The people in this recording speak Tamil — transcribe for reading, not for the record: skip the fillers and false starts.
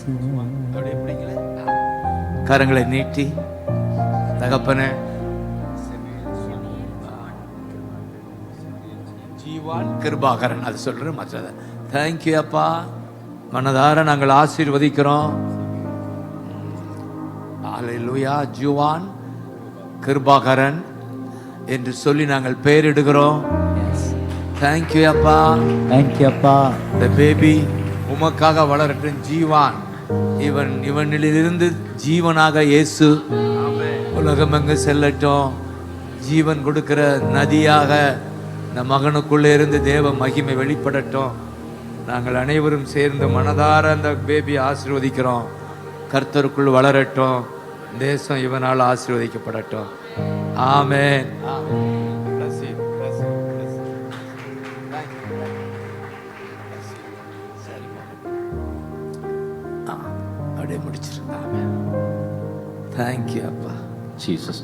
அப்படியே பிடிங்களே, கரங்களை நீட்டி தகப்பனே ஜீவான் கிருபாகரன் அது சொல்றேன். மற்றது தேங்க்யூ அப்பா, மனதார நாங்கள் ஆசீர்வதிக்கிறோம். அல்லேலூயா. ஜீவான் கிருபாகரன் என்று சொல்லி நாங்கள் பெயரிடுகிறோம். தேங்க்யூ அப்பா, தேங்க்யூ அப்பா. இந்த பேபி உமக்காக வளரட்டும். ஜீவான் இவனிலிருந்து ஜீவனாக இயேசு உலகமெங்கு செல்லட்டும். ஜீவன் கொடுக்கிற நதியாக இந்த மகனுக்குள்ளே இருந்து தேவ மகிமை வெளிப்படட்டும். நாங்கள் அனைவரும் சேர்ந்து மனதார அந்த பேபி ஆசீர்வதிக்கிறோம். கர்த்தருக்குள் வளரட்டும். தேசம் இவனால் ஆசீர்வதிக்கப்படட்டும். ஆமென். அப்படியே முடிச்சிருக்காங்க. தேங்க்யூ அப்பா. ஜீசஸ்.